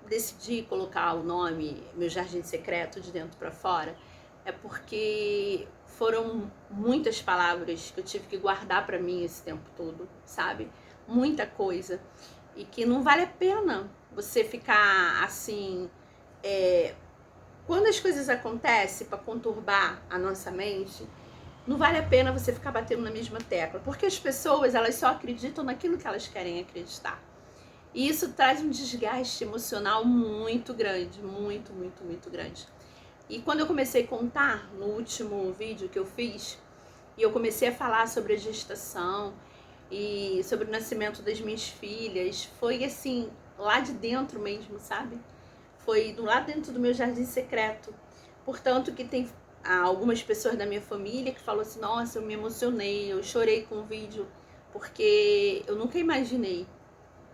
decidi colocar o nome Meu Jardim Secreto de Dentro para Fora é porque foram muitas palavras que eu tive que guardar para mim esse tempo todo, sabe? Muita coisa. E que não vale a pena você ficar assim. Quando as coisas acontecem para conturbar a nossa mente, não vale a pena você ficar batendo na mesma tecla. Porque as pessoas, elas só acreditam naquilo que elas querem acreditar. E isso traz um desgaste emocional muito grande, muito, muito, muito grande. E quando eu comecei a contar no último vídeo que eu fiz, e eu comecei a falar sobre a gestação e sobre o nascimento das minhas filhas, foi assim, lá de dentro mesmo, sabe? Foi do lado dentro do meu jardim secreto. Portanto, que tem algumas pessoas da minha família que falam assim, nossa, eu me emocionei, eu chorei com o vídeo, porque eu nunca imaginei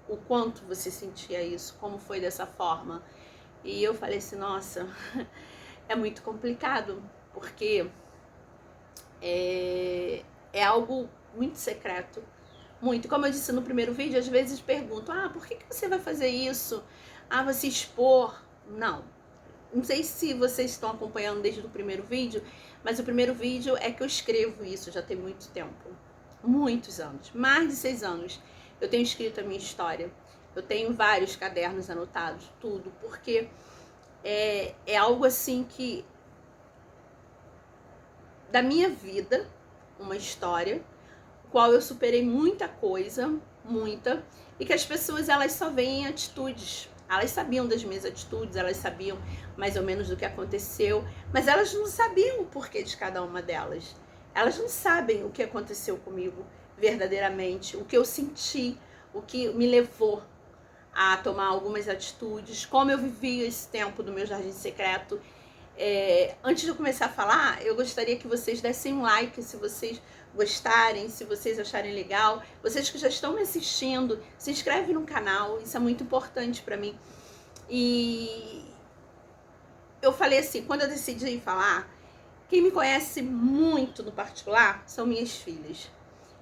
o quanto você sentia isso, como foi dessa forma. E eu falei assim, nossa, é muito complicado, porque é algo muito secreto. Muito. Como eu disse no primeiro vídeo, às vezes perguntam, por que você vai fazer isso? Você expor? Não. Não sei se vocês estão acompanhando desde o primeiro vídeo, mas o primeiro vídeo é que eu escrevo isso já tem muito tempo. Muitos anos. Mais de 6 anos. Eu tenho escrito a minha história. Eu tenho vários cadernos anotados, tudo. Porque é algo assim que... da minha vida, uma história, qual eu superei muita coisa, muita, e que as pessoas, elas só veem atitudes. Elas sabiam das minhas atitudes, elas sabiam mais ou menos do que aconteceu, mas elas não sabiam o porquê de cada uma delas. Elas não sabem o que aconteceu comigo verdadeiramente, o que eu senti, o que me levou a tomar algumas atitudes, como eu vivi esse tempo do meu jardim secreto. Antes de eu começar a falar, eu gostaria que vocês dessem um like se vocês gostarem, se vocês acharem legal. Vocês que já estão me assistindo, se inscreve no canal, isso é muito importante pra mim. E eu falei assim, quando eu decidi falar, quem me conhece muito no particular são minhas filhas.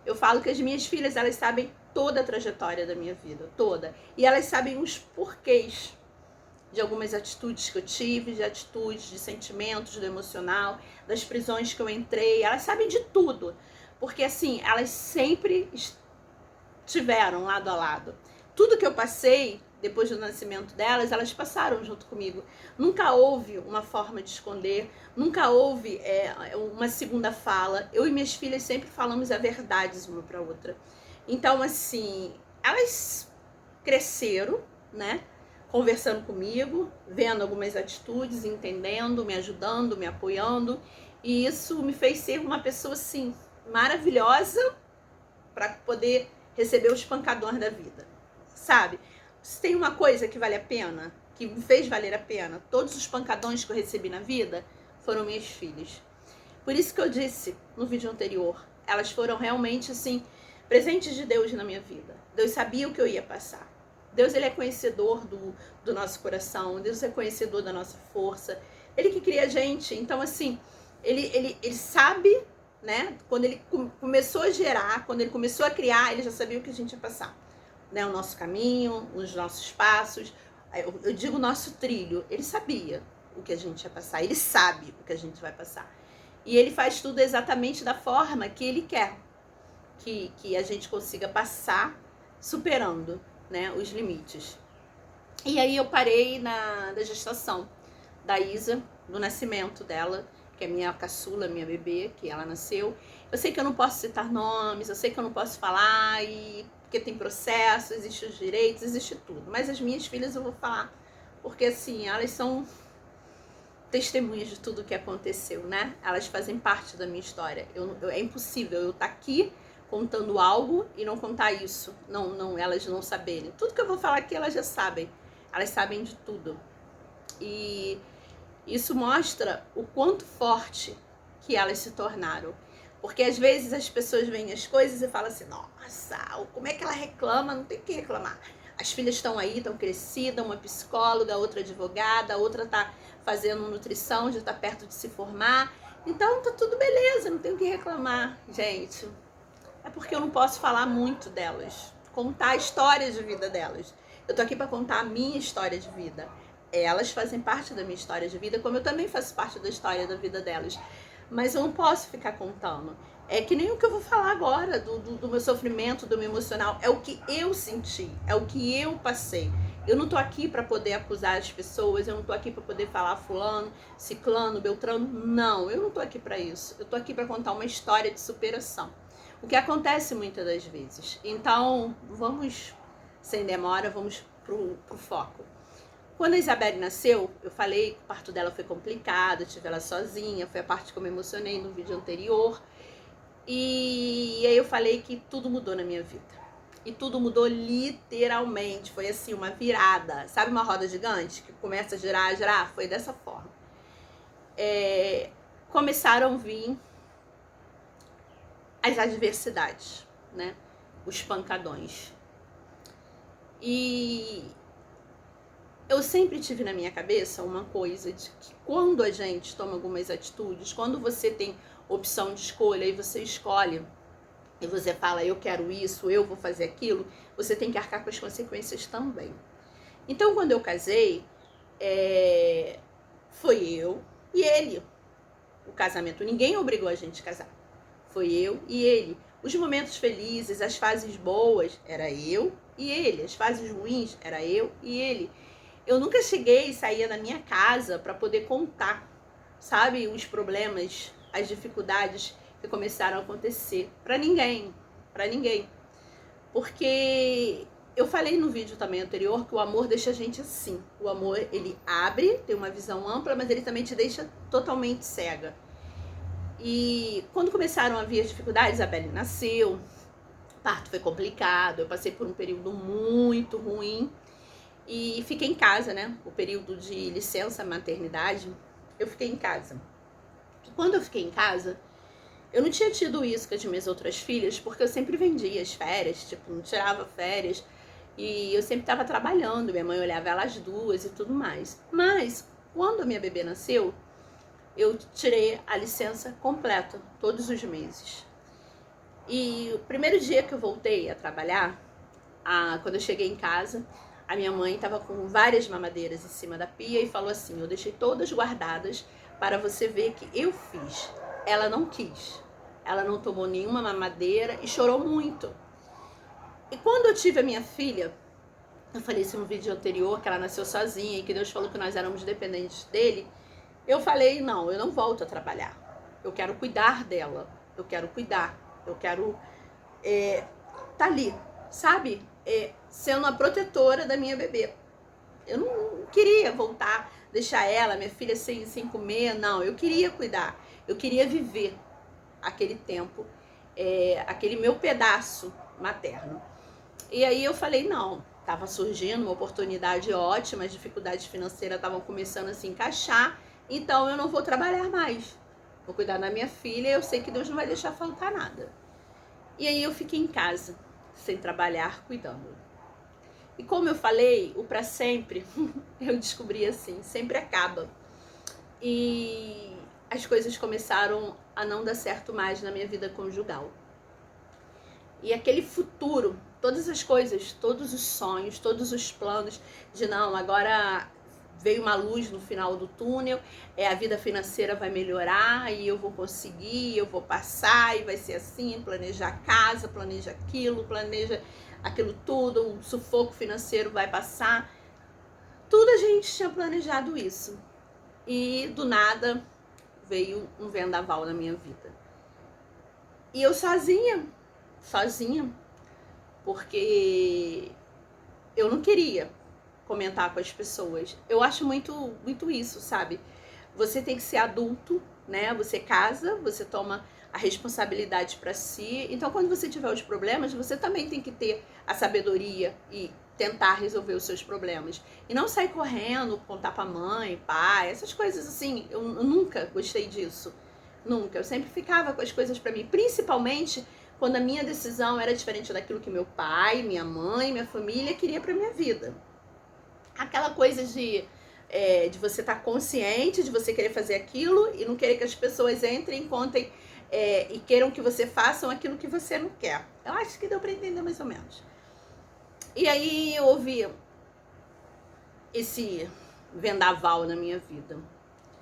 Eu falo que as minhas filhas, elas sabem toda a trajetória da minha vida, toda. E elas sabem os porquês de algumas atitudes que eu tive, de atitudes, de sentimentos, do emocional, das prisões que eu entrei. Elas sabem de tudo. Porque, assim, elas sempre estiveram lado a lado. Tudo que eu passei, depois do nascimento delas, elas passaram junto comigo. Nunca houve uma forma de esconder, nunca houve uma segunda fala. Eu e minhas filhas sempre falamos a verdade uma para outra. Então, assim, elas cresceram, né? Conversando comigo, vendo algumas atitudes, entendendo, me ajudando, me apoiando. E isso me fez ser uma pessoa, assim, maravilhosa para poder receber os pancadões da vida, sabe? Se tem uma coisa que vale a pena, que me fez valer a pena, todos os pancadões que eu recebi na vida foram minhas filhas. Por isso que eu disse no vídeo anterior, elas foram realmente, assim, presentes de Deus na minha vida. Deus sabia o que eu ia passar. Deus, ele é conhecedor do nosso coração. Deus é conhecedor da nossa força. Ele que cria a gente. Então, assim, ele sabe, né? Quando ele começou a gerar, quando ele começou a criar, ele já sabia o que a gente ia passar. Né? O nosso caminho, os nossos passos. Eu digo o nosso trilho. Ele sabia o que a gente ia passar. Ele sabe o que a gente vai passar. E ele faz tudo exatamente da forma que ele quer. Que a gente consiga passar superando, né, os limites. E aí eu parei da gestação da Isa, do nascimento dela, que é minha caçula, minha bebê, que ela nasceu. Eu sei que eu não posso citar nomes, eu sei que eu não posso falar, porque tem processo, existe os direitos, existe tudo. Mas as minhas filhas eu vou falar, porque assim, elas são testemunhas de tudo que aconteceu, né? Elas fazem parte da minha história. É impossível eu estar aqui contando algo e não contar isso, elas não saberem. Tudo que eu vou falar aqui, elas já sabem. Elas sabem de tudo. E isso mostra o quanto forte que elas se tornaram. Porque às vezes as pessoas veem as coisas e falam assim, nossa, como é que ela reclama? Não tem o que reclamar. As filhas estão aí, estão crescidas, uma psicóloga, outra advogada, outra tá fazendo nutrição, já tá perto de se formar. Então tá tudo beleza, não tem o que reclamar, gente. É porque eu não posso falar muito delas, contar a história de vida delas. Eu tô aqui para contar a minha história de vida. Elas fazem parte da minha história de vida, como eu também faço parte da história da vida delas. Mas eu não posso ficar contando. É que nem o que eu vou falar agora, do meu sofrimento, do meu emocional. É o que eu senti, é o que eu passei. Eu não tô aqui para poder acusar as pessoas, eu não tô aqui para poder falar fulano, ciclano, beltrano. Não, eu não tô aqui para isso. Eu tô aqui para contar uma história de superação. O que acontece muitas das vezes. Então, vamos, sem demora, vamos pro foco. Quando a Isabelle nasceu, eu falei que o parto dela foi complicado, eu tive ela sozinha, foi a parte que eu me emocionei no vídeo anterior. E aí eu falei que tudo mudou na minha vida. E tudo mudou literalmente, foi assim, uma virada. Sabe uma roda gigante que começa a girar? Foi dessa forma. Começaram a vir as adversidades, né? Os pancadões. E eu sempre tive na minha cabeça uma coisa de que quando a gente toma algumas atitudes, quando você tem opção de escolha e você escolhe e você fala, eu quero isso, eu vou fazer aquilo, você tem que arcar com as consequências também. Então, quando eu casei, foi eu e ele. O casamento, ninguém obrigou a gente a casar. Foi eu e ele. Os momentos felizes, as fases boas, era eu e ele. As fases ruins, era eu e ele. Eu nunca cheguei e saía da minha casa para poder contar, sabe, os problemas, as dificuldades que começaram a acontecer. Para ninguém. Porque eu falei no vídeo também anterior que o amor deixa a gente assim. O amor, ele abre, tem uma visão ampla, mas ele também te deixa totalmente cega. E quando começaram a vir as dificuldades, a Isabelle nasceu, o parto foi complicado, eu passei por um período muito ruim e fiquei em casa, né? O período de licença maternidade, eu fiquei em casa. E quando eu fiquei em casa, eu não tinha tido isso com as minhas outras filhas, porque eu sempre vendia as férias, tipo, não tirava férias, e eu sempre estava trabalhando, minha mãe olhava elas duas e tudo mais. Mas, quando a minha bebê nasceu, eu tirei a licença completa, todos os meses. E o primeiro dia que eu voltei a trabalhar, quando eu cheguei em casa, a minha mãe estava com várias mamadeiras em cima da pia e falou assim, eu deixei todas guardadas para você ver que eu fiz. Ela não quis, ela não tomou nenhuma mamadeira e chorou muito. E quando eu tive a minha filha, eu falei isso no vídeo anterior, que ela nasceu sozinha e que Deus falou que nós éramos dependentes dele, eu falei, não, eu não volto a trabalhar. Eu quero cuidar dela. Eu quero tá ali, sabe? Sendo a protetora da minha bebê. Eu não queria voltar, deixar ela, minha filha, sem comer, não. Eu queria cuidar. Eu queria viver aquele tempo, aquele meu pedaço materno. E aí eu falei, não, estava surgindo uma oportunidade ótima, as dificuldades financeiras estavam começando a se encaixar, então eu não vou trabalhar mais. Vou cuidar da minha filha e eu sei que Deus não vai deixar faltar nada. E aí eu fiquei em casa, sem trabalhar, cuidando. E como eu falei, o pra sempre, eu descobri assim, sempre acaba. E as coisas começaram a não dar certo mais na minha vida conjugal. E aquele futuro, todas as coisas, todos os sonhos, todos os planos de não, agora veio uma luz no final do túnel, a vida financeira vai melhorar e eu vou conseguir, eu vou passar e vai ser assim, planejar a casa, planeja aquilo tudo, o sufoco financeiro vai passar. Tudo a gente tinha planejado isso. E do nada veio um vendaval na minha vida. E eu sozinha, porque eu não queria comentar com as pessoas. Eu acho muito isso, sabe? Você tem que ser adulto, né? Você casa, você toma a responsabilidade para si. Então, quando você tiver os problemas, você também tem que ter a sabedoria e tentar resolver os seus problemas. E não sair correndo, contar pra mãe, pai, essas coisas assim. Eu nunca gostei disso. Nunca. Eu sempre ficava com as coisas pra mim, principalmente quando a minha decisão era diferente daquilo que meu pai, minha mãe, minha família queria pra minha vida. Aquela coisa de você estar consciente de você querer fazer aquilo e não querer que as pessoas entrem, contem e queiram que você faça aquilo que você não quer. Eu acho que deu pra entender mais ou menos. E aí eu ouvi esse vendaval na minha vida.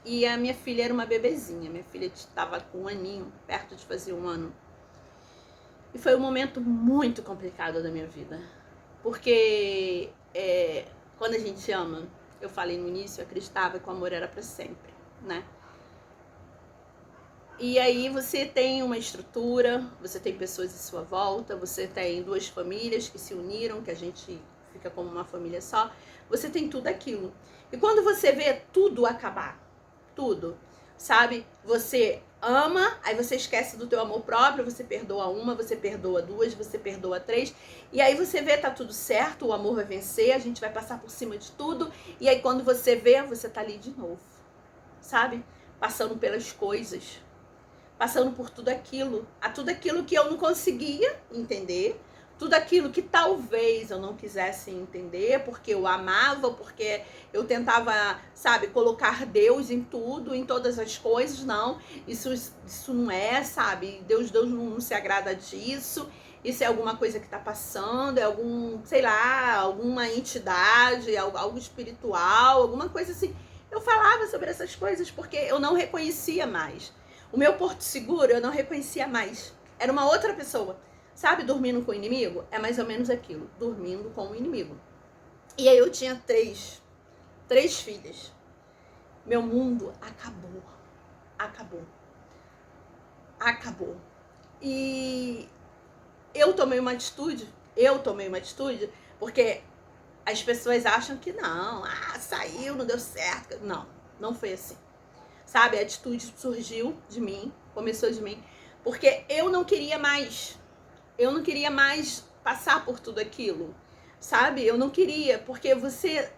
E a minha filha era uma bebezinha, minha filha estava com 1 aninho, perto de fazer 1 ano. E foi um momento muito complicado da minha vida. Porque quando a gente ama, eu falei no início, eu acreditava que o amor era para sempre, né? E aí você tem uma estrutura, você tem pessoas em sua volta, você tem 2 famílias que se uniram, que a gente fica como uma família só. Você tem tudo aquilo. E quando você vê tudo acabar, tudo, sabe? Você ama, aí você esquece do teu amor próprio, você perdoa 1, você perdoa 2, você perdoa 3, e aí você vê, tá tudo certo, o amor vai vencer, a gente vai passar por cima de tudo, e aí quando você vê, você tá ali de novo, sabe? Passando pelas coisas, passando por tudo aquilo que eu não conseguia entender, tudo aquilo que talvez eu não quisesse entender, porque eu amava, porque eu tentava, sabe, colocar Deus em tudo, em todas as coisas. Não, isso não é, sabe, Deus não se agrada disso, isso é alguma coisa que tá passando, é algum, sei lá, alguma entidade, algo espiritual, alguma coisa assim. Eu falava sobre essas coisas porque eu não reconhecia mais. O meu porto seguro eu não reconhecia mais. Era uma outra pessoa. Sabe, dormindo com o inimigo? É mais ou menos aquilo. Dormindo com o inimigo. E aí eu tinha três filhas. Meu mundo acabou. Acabou. E eu tomei uma atitude. Porque as pessoas acham que não. Saiu, não deu certo. Não foi assim. Sabe, a atitude surgiu de mim, começou de mim, porque eu não queria mais passar por tudo aquilo, sabe? Eu não queria, porque você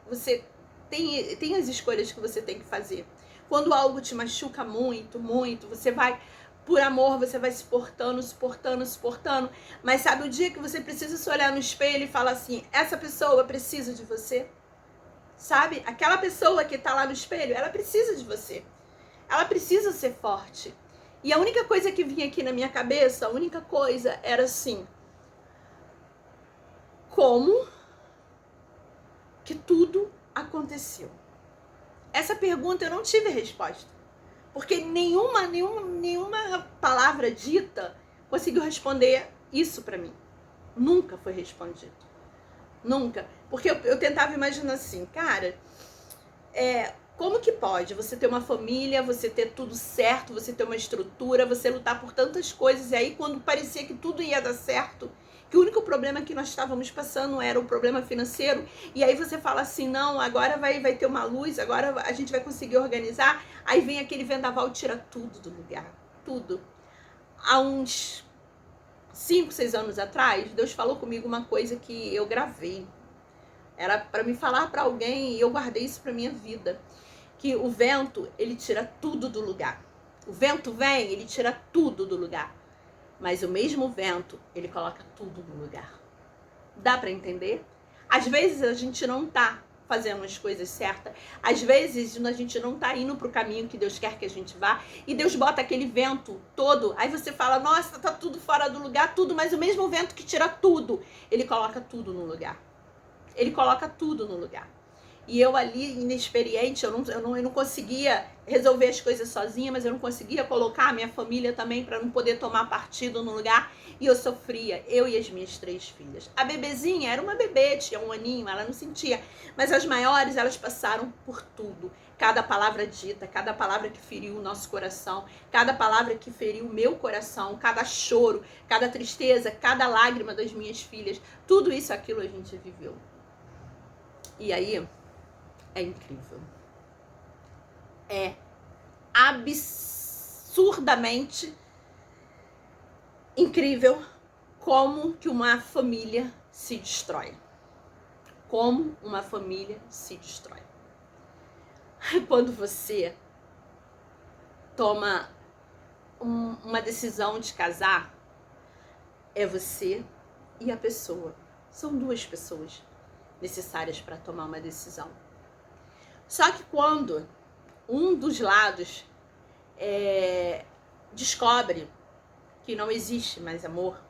tem as escolhas que você tem que fazer. Quando algo te machuca muito, você vai, por amor, você vai se suportando, mas sabe, o dia que você precisa se olhar no espelho e falar assim, essa pessoa precisa de você, sabe? Aquela pessoa que tá lá no espelho, ela precisa de você. Ela precisa ser forte. E a única coisa que vinha aqui na minha cabeça, era assim, como que tudo aconteceu? Essa pergunta eu não tive resposta. Porque nenhuma palavra dita conseguiu responder isso pra mim. Nunca foi respondido. Nunca. Porque eu tentava imaginar assim, cara, como que pode você ter uma família, você ter tudo certo, você ter uma estrutura, você lutar por tantas coisas, e aí quando parecia que tudo ia dar certo, que o único problema que nós estávamos passando era o problema financeiro, e aí você fala assim, não, agora vai ter uma luz, agora a gente vai conseguir organizar, aí vem aquele vendaval e tira tudo do lugar, tudo. Há uns 5, 6 anos atrás, Deus falou comigo uma coisa que eu gravei. Era para me falar para alguém e eu guardei isso para minha vida. Que o vento, ele tira tudo do lugar. O vento vem, ele tira tudo do lugar. Mas o mesmo vento, ele coloca tudo no lugar. Dá para entender? Às vezes a gente não tá fazendo as coisas certas. Às vezes a gente não tá indo pro caminho que Deus quer que a gente vá. E Deus bota aquele vento todo. Aí você fala, nossa, tá tudo fora do lugar, tudo. Mas o mesmo vento que tira tudo, ele coloca tudo no lugar. Ele coloca tudo no lugar. E eu ali, inexperiente, eu não conseguia resolver as coisas sozinha, mas eu não conseguia colocar a minha família também para não poder tomar partido no lugar. E eu sofria, eu e as minhas 3 filhas. A bebezinha era uma bebê, tinha 1 aninho, ela não sentia. Mas as maiores, elas passaram por tudo. Cada palavra dita, cada palavra que feriu o nosso coração, cada palavra que feriu o meu coração, cada choro, cada tristeza, cada lágrima das minhas filhas. Tudo isso, aquilo a gente viveu. E aí, é incrível. É absurdamente incrível como que uma família se destrói. Como uma família se destrói. Quando você toma uma decisão de casar, é você e a pessoa. São 2 pessoas necessárias para tomar uma decisão. Só que quando um dos lados descobre que não existe mais amor,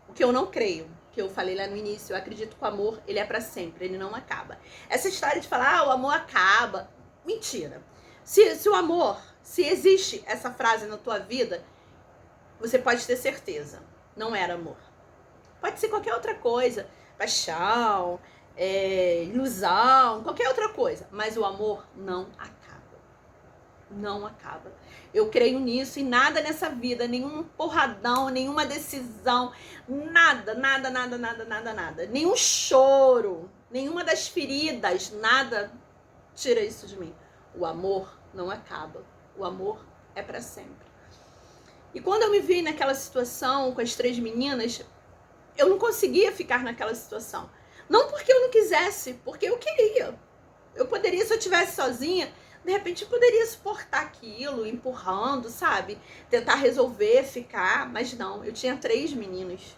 o que eu não creio, que eu falei lá no início, eu acredito que o amor, ele é para sempre, ele não acaba. Essa história de falar, o amor acaba, mentira. Se o amor, se existe essa frase na tua vida, você pode ter certeza, não era amor. Pode ser qualquer outra coisa, paixão, ilusão, qualquer outra coisa, mas o amor não acaba. Não acaba. Eu creio nisso e nada nessa vida, nenhum porradão, nenhuma decisão, nada, nenhum choro, nenhuma das feridas, nada tira isso de mim. O amor não acaba. O amor é para sempre. E quando eu me vi naquela situação com as 3 meninas, eu não conseguia ficar naquela situação. Não porque eu não quisesse, porque eu queria. Eu poderia, se eu estivesse sozinha, de repente eu poderia suportar aquilo, empurrando, sabe? Tentar resolver, ficar, mas não, eu tinha 3 meninas.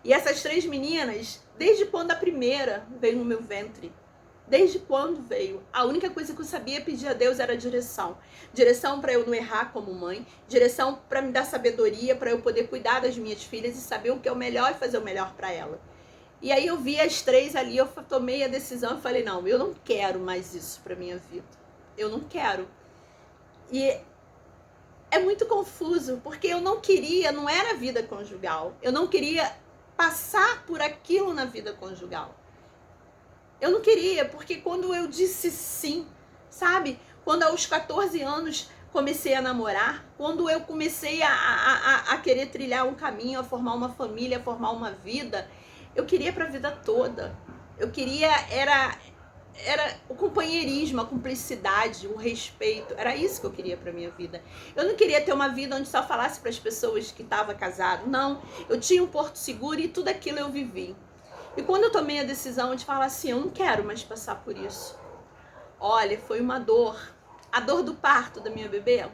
E essas 3 meninas, desde quando a primeira veio no meu ventre, desde quando veio, a única coisa que eu sabia pedir a Deus era direção. Direção para eu não errar como mãe, direção para me dar sabedoria, para eu poder cuidar das minhas filhas e saber o que é o melhor e fazer o melhor para ela. E aí eu vi as 3 ali, eu tomei a decisão e falei, não, eu não quero mais isso para minha vida. Eu não quero. E é muito confuso, porque eu não queria, não era vida conjugal. Eu não queria passar por aquilo na vida conjugal. Eu não queria, porque quando eu disse sim, sabe? Quando aos 14 anos comecei a namorar, quando eu comecei a querer trilhar um caminho, a formar uma família, a formar uma vida, eu queria para a vida toda. Eu queria, era o companheirismo, a cumplicidade, o respeito. Era isso que eu queria para minha vida. Eu não queria ter uma vida onde só falasse para as pessoas que estava casado. Não, eu tinha um porto seguro e tudo aquilo eu vivi. E quando eu tomei a decisão de falar assim, eu não quero mais passar por isso. Olha, foi uma dor. A dor do parto da minha bebê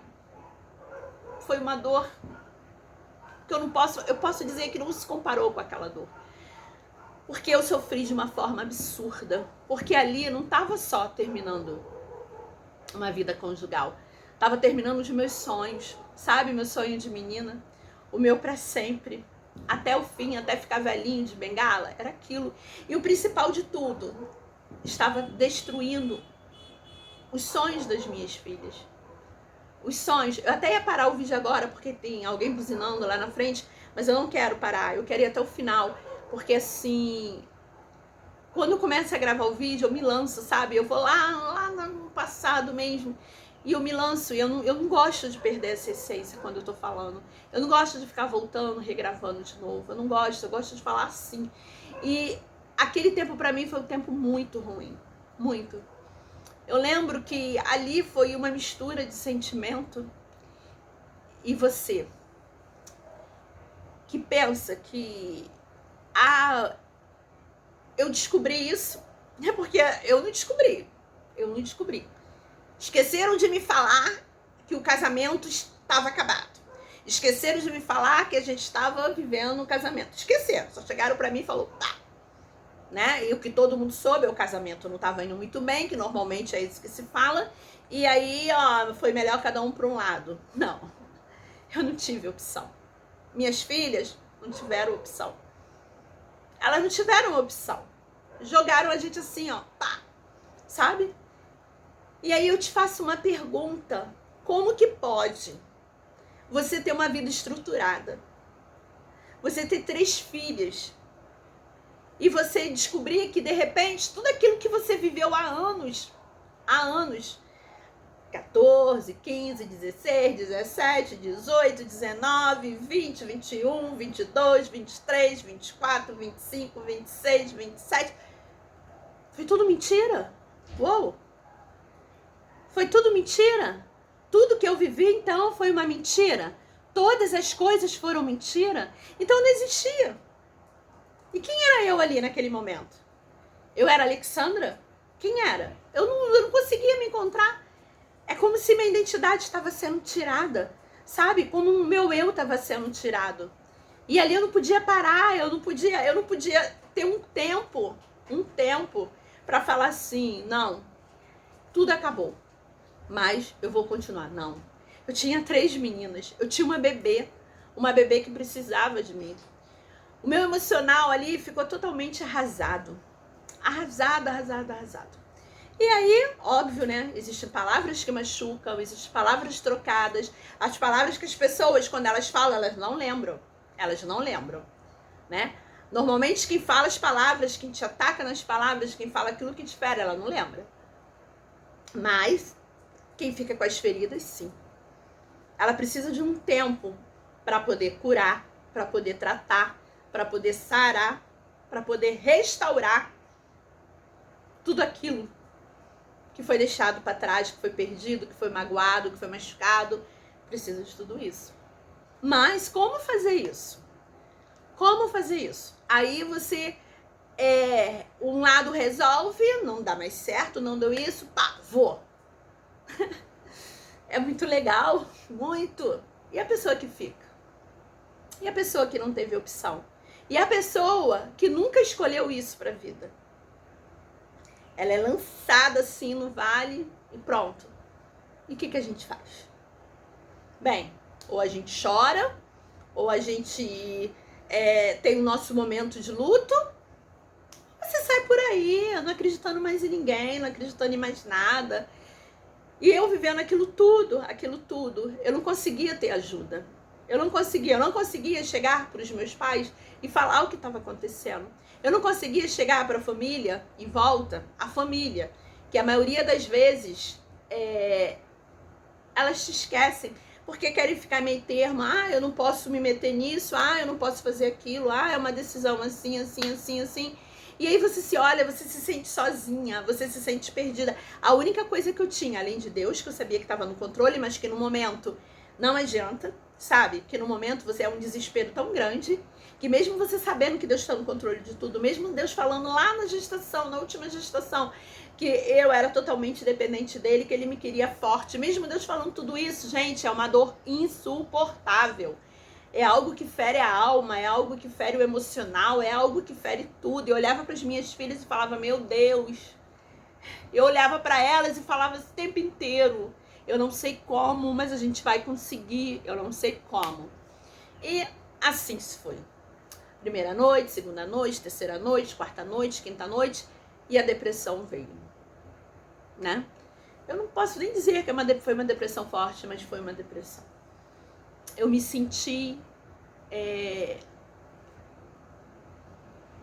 foi uma dor que eu posso dizer que não se comparou com aquela dor. Porque eu sofri de uma forma absurda. Porque ali não estava só terminando uma vida conjugal. Estava terminando os meus sonhos. Sabe, meu sonho de menina? O meu para sempre. Até o fim, até ficar velhinho de bengala. Era aquilo. E o principal de tudo, estava destruindo os sonhos das minhas filhas. Os sonhos. Eu até ia parar o vídeo agora, porque tem alguém buzinando lá na frente. Mas eu não quero parar. Eu quero ir até o final. Porque assim, quando eu começo a gravar o vídeo, eu me lanço, sabe? Eu vou lá no passado mesmo. E eu me lanço. E eu não gosto de perder essa essência quando eu tô falando. Eu não gosto de ficar voltando, regravando de novo. Eu gosto de falar assim. E aquele tempo pra mim foi um tempo muito ruim. Muito. Eu lembro que ali foi uma mistura de sentimento. E você, que pensa que eu descobri isso, é porque eu não descobri. Esqueceram de me falar que o casamento estava acabado. Esqueceram de me falar que a gente estava vivendo um casamento. Esqueceram, só chegaram pra mim e falaram, tá. Né? E o que todo mundo soube, o casamento não estava indo muito bem, que normalmente é isso que se fala. E aí, ó, foi melhor cada um para um lado. Não, eu não tive opção. Minhas filhas não tiveram opção. Elas não tiveram opção. Jogaram a gente assim, ó, pá, sabe? E aí eu te faço uma pergunta. Como que pode você ter uma vida estruturada? Você ter 3 filhas e você descobrir que, de repente, tudo aquilo que você viveu há anos, 14, 15, 16, 17, 18, 19, 20, 21, 22, 23, 24, 25, 26, 27. Foi tudo mentira. Uou! Foi tudo mentira. Tudo que eu vivi, então, foi uma mentira. Todas as coisas foram mentira. Então, não existia. E quem era eu ali naquele momento? Eu era Alexandra? Quem era? Eu não conseguia me encontrar. É como se minha identidade estava sendo tirada, sabe? Como o meu eu estava sendo tirado. E ali eu não podia parar, eu não podia ter um tempo para falar assim, não, tudo acabou, mas eu vou continuar. Não. Eu tinha 3 meninas, eu tinha uma bebê que precisava de mim. O meu emocional ali ficou totalmente arrasado. Arrasado, arrasado, arrasado. E aí, óbvio, né? Existem palavras que machucam, existem palavras trocadas. As palavras que as pessoas, quando elas falam, elas não lembram. Elas não lembram, né? Normalmente quem fala as palavras, quem te ataca nas palavras, quem fala aquilo que te fere, ela não lembra. Mas quem fica com as feridas, sim. Ela precisa de um tempo para poder curar, para poder tratar, para poder sarar, para poder restaurar tudo aquilo que foi deixado para trás, que foi perdido, que foi magoado, que foi machucado. Precisa de tudo isso. Mas como fazer isso? Como fazer isso? Aí você, um lado resolve, não dá mais certo, não deu isso, pá, vou. É muito legal, muito. E a pessoa que fica? E a pessoa que não teve opção? E a pessoa que nunca escolheu isso para a vida? Ela é lançada assim no vale e pronto. E o que a gente faz? Bem, ou a gente chora, ou a gente tem o nosso momento de luto, você sai por aí, não acreditando mais em ninguém, não acreditando em mais nada. E eu vivendo aquilo tudo, eu não conseguia ter ajuda. Eu não conseguia chegar para os meus pais e falar o que estava acontecendo. Eu não conseguia chegar para a família, em volta, a família, que a maioria das vezes elas te esquecem, porque querem ficar meio termo, eu não posso me meter nisso, eu não posso fazer aquilo, é uma decisão assim, assim, assim, assim. E aí você se olha, você se sente sozinha, você se sente perdida. A única coisa que eu tinha, além de Deus, que eu sabia que estava no controle, mas que no momento não adianta, sabe? Que no momento você é um desespero tão grande, que mesmo você sabendo que Deus está no controle de tudo, mesmo Deus falando lá na gestação, na última gestação, que eu era totalmente dependente dele, que ele me queria forte, mesmo Deus falando tudo isso, gente, é uma dor insuportável. É algo que fere a alma, é algo que fere o emocional, é algo que fere tudo. Eu olhava para as minhas filhas e falava, meu Deus. Eu olhava para elas e falava o tempo inteiro, eu não sei como, mas a gente vai conseguir, eu não sei como. E assim se foi. Primeira noite, segunda noite, terceira noite, quarta noite, quinta noite, e a depressão veio, né? Eu não posso nem dizer que foi uma depressão forte, mas foi uma depressão. Eu me senti...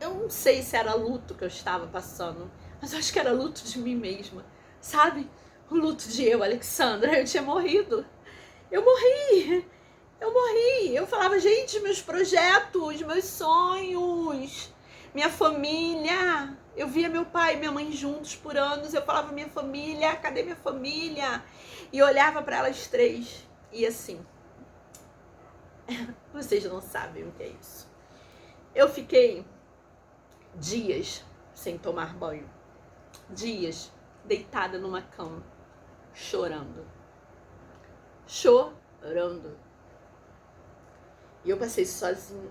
Eu não sei se era luto que eu estava passando, mas eu acho que era luto de mim mesma, sabe? O luto de eu, Alexandra, eu tinha morrido. Eu morri. Eu falava, gente, meus projetos, meus sonhos, minha família. Eu via meu pai e minha mãe juntos por anos. Eu falava, minha família, cadê minha família? E eu olhava para elas três. E assim, vocês não sabem o que é isso. Eu fiquei dias sem tomar banho. Dias deitada numa cama, chorando. Chorando. E eu passei sozinha.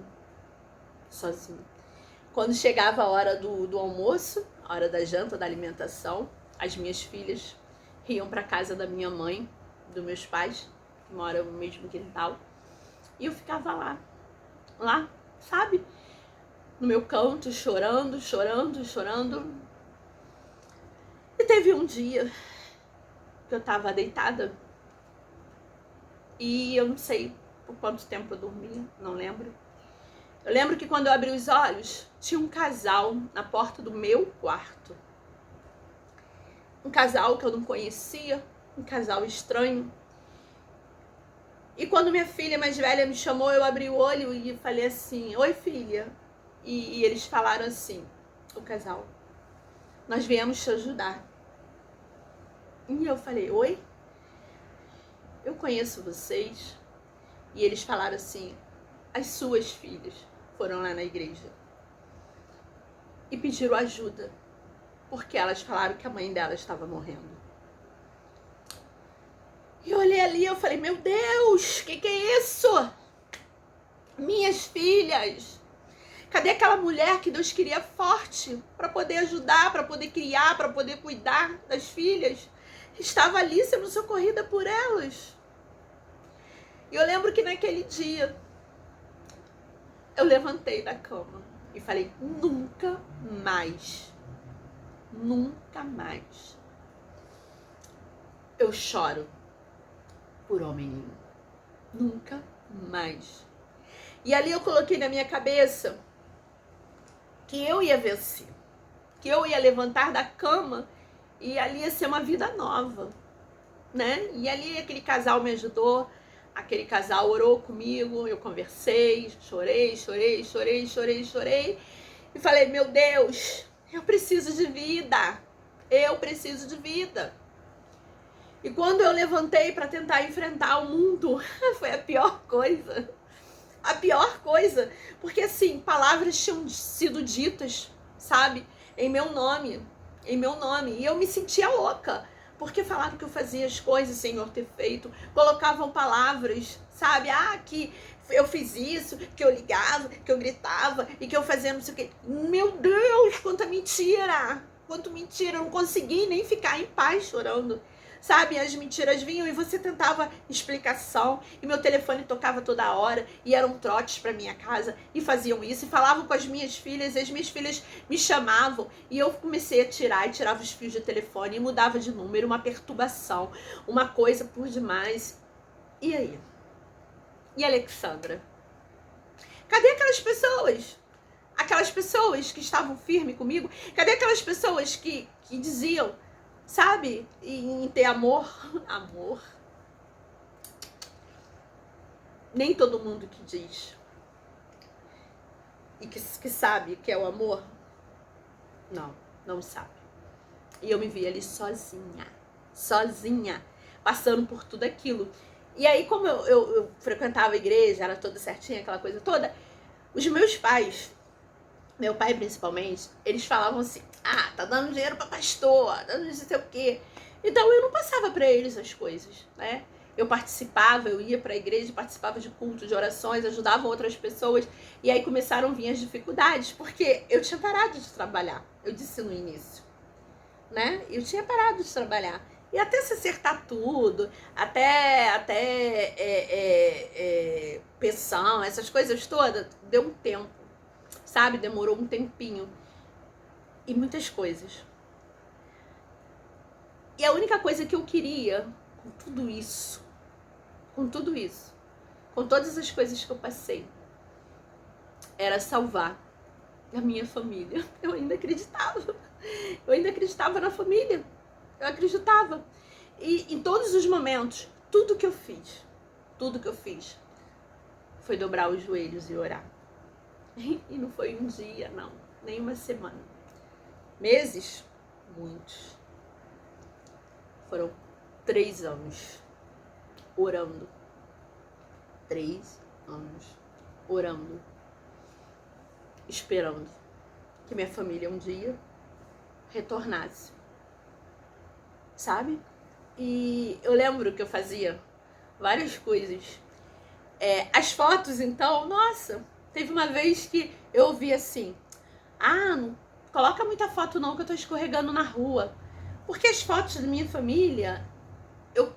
Quando chegava a hora do almoço, a hora da janta, da alimentação, as minhas filhas iam para casa da minha mãe, dos meus pais, que moram no mesmo quintal, e eu ficava lá, sabe? No meu canto, chorando. E teve um dia que eu tava deitada e eu não sei por quanto tempo eu dormia, não lembro. Eu lembro que quando eu abri os olhos, tinha um casal na porta do meu quarto. Um casal que eu não conhecia, um casal estranho. E quando minha filha mais velha me chamou, eu abri o olho e falei assim, oi filha. E eles falaram assim, o casal, nós viemos te ajudar. E eu falei, oi? Eu conheço vocês? E eles falaram assim, as suas filhas foram lá na igreja e pediram ajuda, porque elas falaram que a mãe delas estava morrendo. E eu olhei ali e eu falei, meu Deus, que é isso? Minhas filhas. Cadê aquela mulher que Deus queria forte para poder ajudar, para poder criar, para poder cuidar das filhas? Estava ali sendo socorrida por elas. E eu lembro que naquele dia eu levantei da cama e falei, nunca mais. Nunca mais eu choro por homem nenhum. Nunca mais. E ali eu coloquei na minha cabeça que eu ia vencer. Que eu ia levantar da cama e ali ia ser uma vida nova, né? E ali aquele casal me ajudou, aquele casal orou comigo, eu conversei, chorei e falei, meu Deus, eu preciso de vida, eu preciso de vida. E quando eu levantei para tentar enfrentar o mundo, foi a pior coisa. A pior coisa, porque assim, palavras tinham sido ditas, sabe, em meu nome, e eu me sentia louca, porque falaram que eu fazia as coisas sem eu ter feito, colocavam palavras, sabe, que eu fiz isso, que eu ligava, que eu gritava, e que eu fazia não sei o que. Meu Deus, quanta mentira, eu não consegui nem ficar em paz chorando. Sabe, as mentiras vinham e você tentava explicação, e meu telefone tocava toda hora, e eram trotes para minha casa, e faziam isso, e falavam com as minhas filhas, e as minhas filhas me chamavam, e eu comecei a tirar, e tirava os fios de telefone, e mudava de número, uma perturbação, uma coisa por demais. E aí? E a Alexandra? Cadê aquelas pessoas? Aquelas pessoas que estavam firmes comigo? Cadê aquelas pessoas que diziam, sabe, em ter amor? Amor. Nem todo mundo que diz e que sabe que é o amor, não sabe. E eu me vi ali sozinha, passando por tudo aquilo. E aí, como eu frequentava a igreja, era toda certinha, aquela coisa toda, os meus pais, meu pai principalmente, eles falavam assim, tá dando dinheiro pra pastor, dando não sei o quê. Então eu não passava pra eles as coisas, né? Eu participava, eu ia pra igreja, participava de culto, de orações, ajudava outras pessoas. E aí começaram a vir as dificuldades, porque eu tinha parado de trabalhar. Eu disse no início, né? Eu tinha parado de trabalhar. E até se acertar tudo, até pensão, essas coisas todas, deu um tempo, sabe? Demorou um tempinho. E muitas coisas. E a única coisa que eu queria, com tudo isso, com todas as coisas que eu passei, era salvar a minha família. Eu ainda acreditava na família, eu acreditava. E em todos os momentos, tudo que eu fiz foi dobrar os joelhos e orar. E não foi um dia, não, nem uma semana. Meses, muitos. Foram 3 anos orando. 3 anos orando. Esperando que minha família um dia retornasse. Sabe? E eu lembro que eu fazia várias coisas. As fotos, então, nossa, teve uma vez que eu ouvi assim, não coloca muita foto não que eu tô escorregando na rua. Porque as fotos da minha família, eu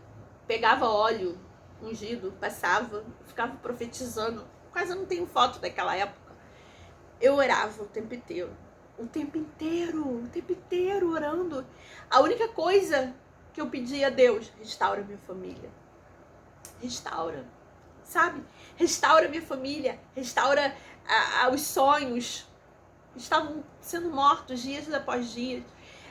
pegava óleo ungido, passava, ficava profetizando. Quase não tenho foto daquela época. Eu orava o tempo inteiro orando. A única coisa que eu pedia a Deus, restaura minha família. Restaura, sabe? Restaura minha família, restaura os sonhos. Estavam sendo mortos dias após dias.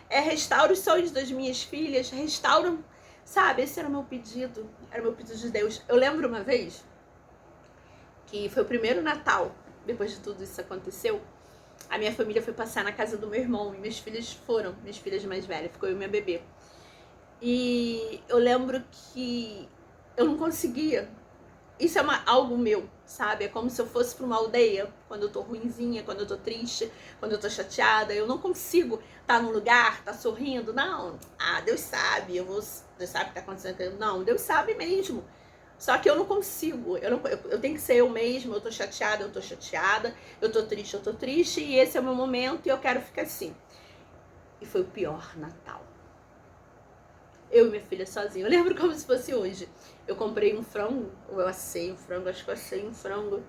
Restaura os sonhos das minhas filhas, restaura, sabe? Esse era o meu pedido de Deus. Eu lembro uma vez que foi o primeiro Natal, depois de tudo isso aconteceu, a minha família foi passear na casa do meu irmão e minhas filhas mais velhas, ficou eu e minha bebê. E eu lembro que eu não conseguia. Isso é algo meu, sabe? É como se eu fosse para uma aldeia, quando eu tô ruinzinha, quando eu tô triste, quando eu tô chateada. Eu não consigo estar num lugar, estar sorrindo. Não, Deus sabe, Deus sabe o que tá acontecendo. Não, Deus sabe mesmo. Só que eu não consigo, eu tenho que ser eu mesma. Eu tô chateada, eu tô chateada. Eu tô triste, e esse é o meu momento e eu quero ficar assim. E foi o pior Natal. Eu e minha filha sozinha. Eu lembro como se fosse hoje. Eu comprei um frango, ou eu assei um frango, acho que eu assei um frango.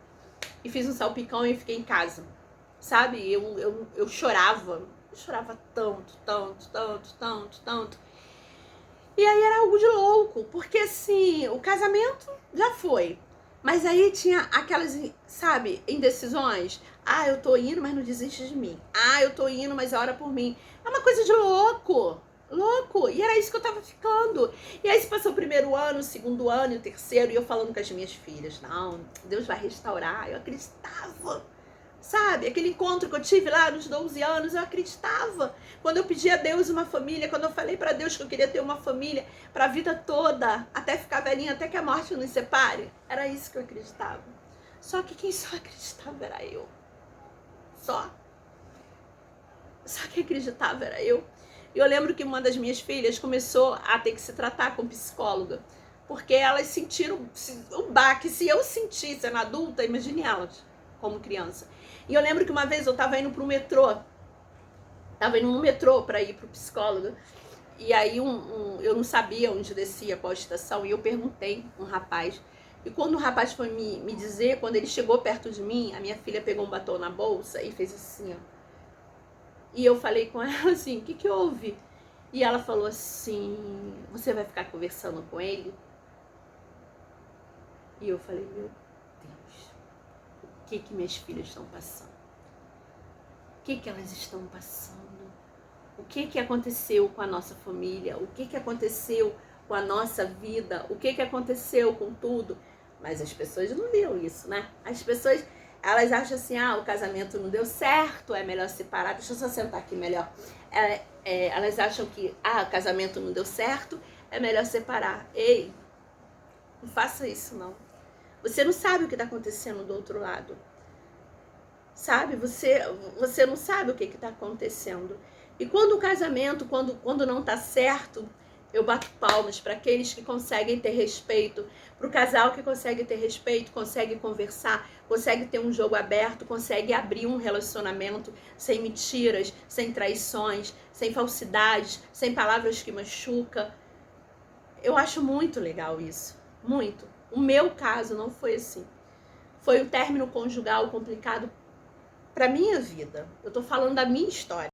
e fiz um salpicão e fiquei em casa, sabe? Eu chorava tanto, tanto, tanto, tanto, tanto. E aí era algo de louco, porque assim, o casamento já foi. Mas aí tinha aquelas, sabe, indecisões. Ah, eu tô indo, mas não desiste de mim. Ah, eu tô indo, mas ora por mim. É uma coisa de louco. Louco. E era isso que eu tava ficando. E aí se passou o primeiro ano, o segundo ano e o terceiro, e eu falando com as minhas filhas. Não, Deus vai restaurar. Eu acreditava. Sabe, aquele encontro que eu tive lá nos 12 anos, eu acreditava. Quando eu pedi a Deus uma família, quando eu falei para Deus que eu queria ter uma família para a vida toda, até ficar velhinha, até que a morte nos separe, era isso que eu acreditava. Só que quem só acreditava era eu. Só quem acreditava era eu. E eu lembro que uma das minhas filhas começou a ter que se tratar com psicóloga, porque elas sentiram o baque. Se eu sentisse sendo adulta, imagine elas como criança. E eu lembro que uma vez eu tava indo pro metrô. Tava indo no metrô pra ir pro psicólogo. E aí eu não sabia onde descia, qual estação. E eu perguntei um rapaz. E quando o rapaz foi me dizer, quando ele chegou perto de mim, a minha filha pegou um batom na bolsa e fez assim, ó. E eu falei com ela assim, o que houve? E ela falou assim, você vai ficar conversando com ele? E eu falei, meu Deus, o que minhas filhas estão passando? O que elas estão passando? O que aconteceu com a nossa família? O que aconteceu com a nossa vida? O que aconteceu com tudo? Mas as pessoas não viram isso, né? As pessoas, elas acham assim, o casamento não deu certo, é melhor separar. Deixa eu só sentar aqui melhor. Elas acham que, o casamento não deu certo, é melhor separar. Ei, não faça isso não. Você não sabe o que está acontecendo do outro lado. Sabe? Você não sabe o que está acontecendo. E quando o casamento, quando não está certo, eu bato palmas para aqueles que conseguem ter respeito, para o casal que consegue ter respeito, consegue conversar, consegue ter um jogo aberto, consegue abrir um relacionamento sem mentiras, sem traições, sem falsidades, sem palavras que machucam. Eu acho muito legal isso, muito. O meu caso não foi assim. Foi um término conjugal complicado para minha vida. Eu tô falando da minha história.